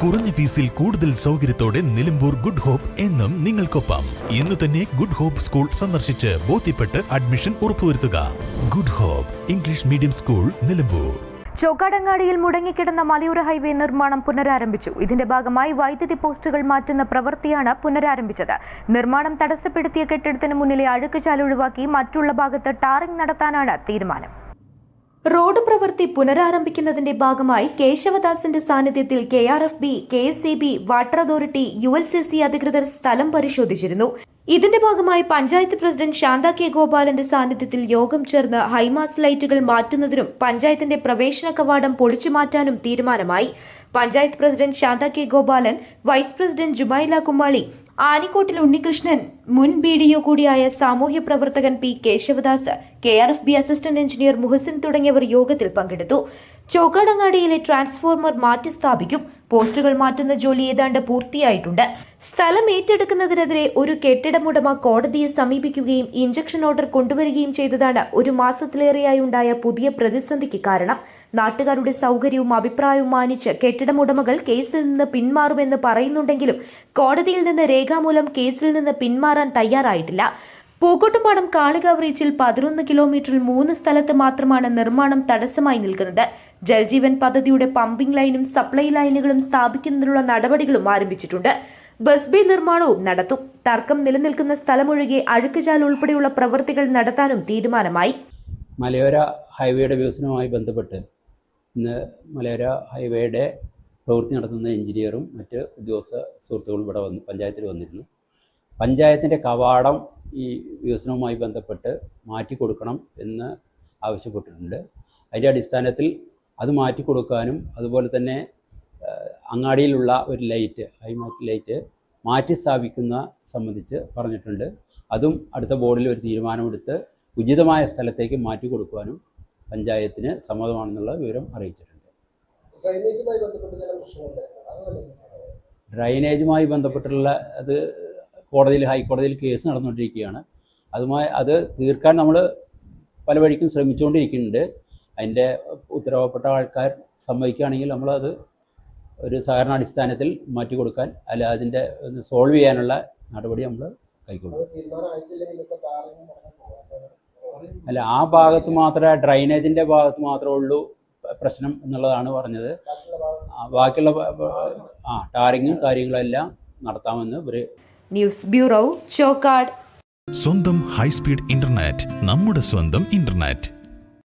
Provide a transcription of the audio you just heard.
കുറഞ്ഞ ഫീസിൽ കൂടുതൽ സൗകര്യത്തോടെ നിലമ്പൂർ ഗുഡ് ഹോപ്പ് എന്നും നിങ്ങൾക്കൊപ്പം. ഇന്ന് തന്നെ ഗുഡ് ഹോപ്പ് സ്കൂൾ സന്ദർശിച്ച് ബോധ്യപ്പെട്ട് അഡ്മിഷൻ ഉറപ്പുവരുത്തുക. Good hope English medium school, Nilambur. ചോക്കാടങ്ങാടിയിൽ മുടങ്ങിക്കിടന്ന മലയോര ഹൈവേ നിർമ്മാണം പുനരാരംഭിച്ചു. ഇതിന്റെ ഭാഗമായി വൈദ്യുതി പോസ്റ്റുകൾ മാറ്റുന്ന പ്രവൃത്തിയാണ് പുനരാരംഭിച്ചത്. നിർമ്മാണം തടസ്സപ്പെടുത്തിയ കെട്ടിടത്തിന് മുന്നിലെ അഴുക്കുചാൽ ഒഴിവാക്കി മറ്റുള്ള ഭാഗത്ത് ടാറിംഗ് നടത്താനാണ് തീരുമാനം. റോഡ് പ്രവൃത്തി പുനരാരംഭിക്കുന്നതിന്റെ ഭാഗമായി കേശവദാസിന്റെ സാന്നിധ്യത്തിൽ KRFB, KSEB, water authority, ULCC അധികൃതർ സ്ഥലം പരിശോധിച്ചിരുന്നു. ഇതിന്റെ ഭാഗമായി പഞ്ചായത്ത് പ്രസിഡന്റ് ശാന്ത K. ഗോപാലന്റെ സാന്നിധ്യത്തിൽ യോഗം ചേർന്ന് ഹൈമാസ്റ്റ് ലൈറ്റുകൾ മാറ്റുന്നതിനും പഞ്ചായത്തിന്റെ പ്രവേശന കവാടം പൊളിച്ചു മാറ്റാനും തീരുമാനമായി. Panchayat president Shantha K. Gopalan, vice president Jumaila Kumali, Anikkottil Unnikrishnan, മുൻ BDO കൂടിയായ സാമൂഹ്യ പ്രവർത്തകൻ P. Keshavadas, KRFB assistant engineer Muhasin തുടങ്ങിയവർ യോഗത്തിൽ പങ്കെടുത്തു. ചോക്കാടങ്ങാടിയിലെ ട്രാൻസ്ഫോർമർ മാറ്റി സ്ഥാപിക്കും. പോസ്റ്റുകൾ മാറ്റുന്ന ജോലി ഏതാണ്ട് പൂർത്തിയായിട്ടുണ്ട്. സ്ഥലം ഏറ്റെടുക്കുന്നതിനെതിരെ ഒരു കെട്ടിടമുടമ കോടതിയെ സമീപിക്കുകയും ഇഞ്ചക്ഷൻ ഓർഡർ കൊണ്ടുവരികയും ചെയ്തതാണ് ഒരു മാസത്തിലേറെയായി ഉണ്ടായ പുതിയ പ്രതിസന്ധിക്ക് കാരണം. നാട്ടുകാരുടെ സൗകര്യവും അഭിപ്രായവും മാനിച്ച് കെട്ടിടമുടമകൾ കേസിൽ നിന്ന് പിന്മാറുമെന്ന് പറയുന്നുണ്ടെങ്കിലും കോടതിയിൽ നിന്ന് രേഖാമൂലം കേസിൽ നിന്ന് പിന്മാറാൻ തയ്യാറായിട്ടില്ല. പൂക്കോട്ടുംപാടം കാളികാവ് റീച്ചിൽ 11 കിലോമീറ്ററിൽ 3 സ്ഥലത്ത് മാത്രമാണ് നിർമ്മാണം തടസ്സമായി നിൽക്കുന്നത്. ജൽജീവൻ പദ്ധതിയുടെ പമ്പിംഗ് ലൈനും സപ്ലൈ ലൈനുകളും സ്ഥാപിക്കുന്നതിനുള്ള നടപടികളും ആരംഭിച്ചിട്ടുണ്ട്. ബസ് ബേ നിർമ്മാണവും നടത്തും. തർക്കം നിലനിൽക്കുന്ന സ്ഥലമൊഴികെ അഴുക്കുചാൽ ഉൾപ്പെടെയുള്ള പ്രവൃത്തികൾ നടത്താനും തീരുമാനമായി. മലയോര ഹൈവേയുടെ വികസനവുമായി ബന്ധപ്പെട്ട് ഇന്ന് മലയോര ഹൈവേയുടെ പ്രവൃത്തി നടത്തുന്ന എഞ്ചിനീയറും മറ്റ് ഉദ്യോഗസ്ഥ സുഹൃത്തുക്കളും ഇവിടെ പഞ്ചായത്തിൽ വന്നിരുന്നു. പഞ്ചായത്തിൻ്റെ കവാടം ഈ വികസനവുമായി ബന്ധപ്പെട്ട് മാറ്റിക്കൊടുക്കണം എന്ന് ആവശ്യപ്പെട്ടിട്ടുണ്ട്. അതിൻ്റെ അടിസ്ഥാനത്തിൽ അത് മാറ്റിക്കൊടുക്കാനും അതുപോലെ തന്നെ അങ്ങാടിയിലുള്ള ഒരു ലൈറ്റ്, ഹൈമാസ്റ്റ് ലൈറ്റ് മാറ്റി സ്ഥാപിക്കുന്ന സംബന്ധിച്ച് പറഞ്ഞിട്ടുണ്ട്. അതും അടുത്ത ബോർഡിൽ ഒരു തീരുമാനമെടുത്ത് ഉചിതമായ സ്ഥലത്തേക്ക് മാറ്റി കൊടുക്കുവാനും പഞ്ചായത്തിന് സമ്മതമാണെന്നുള്ള വിവരം അറിയിച്ചിട്ടുണ്ട്. ഡ്രൈനേജുമായി ബന്ധപ്പെട്ടുള്ള അത് ഹൈക്കോടതിയിൽ കേസ് നടന്നുകൊണ്ടിരിക്കുകയാണ്. അത് തീർക്കാൻ നമ്മൾ പല വഴിക്കും ശ്രമിച്ചുകൊണ്ടിരിക്കുന്നുണ്ട്. അതിൻ്റെ ഉത്തരവാദപ്പെട്ട ആൾക്കാർ സമ്മതിക്കുകയാണെങ്കിൽ നമ്മളത് ഒരു സഹകരണാടിസ്ഥാനത്തിൽ മാറ്റി കൊടുക്കാൻ അതിൻ്റെ സോൾവ് ചെയ്യാനുള്ള നടപടി നമ്മൾ കൈക്കൊള്ളും. ആ ഭാഗത്ത് മാത്രമേ, ഡ്രൈനേജിൻ്റെ ഭാഗത്ത് മാത്രമേ ഉള്ളൂ പ്രശ്നം എന്നുള്ളതാണ് പറഞ്ഞത്. ബാക്കിയുള്ള ടാറിങ്ങും കാര്യങ്ങളെല്ലാം നടത്താമെന്ന് ന്യൂസ് ബ്യൂറോ, ചോക്കാട്. സ്വന്തം ഹൈസ്പീഡ് ഇന്റർനെറ്റ്, നമ്മുടെ സ്വന്തം ഇന്റർനെറ്റ്.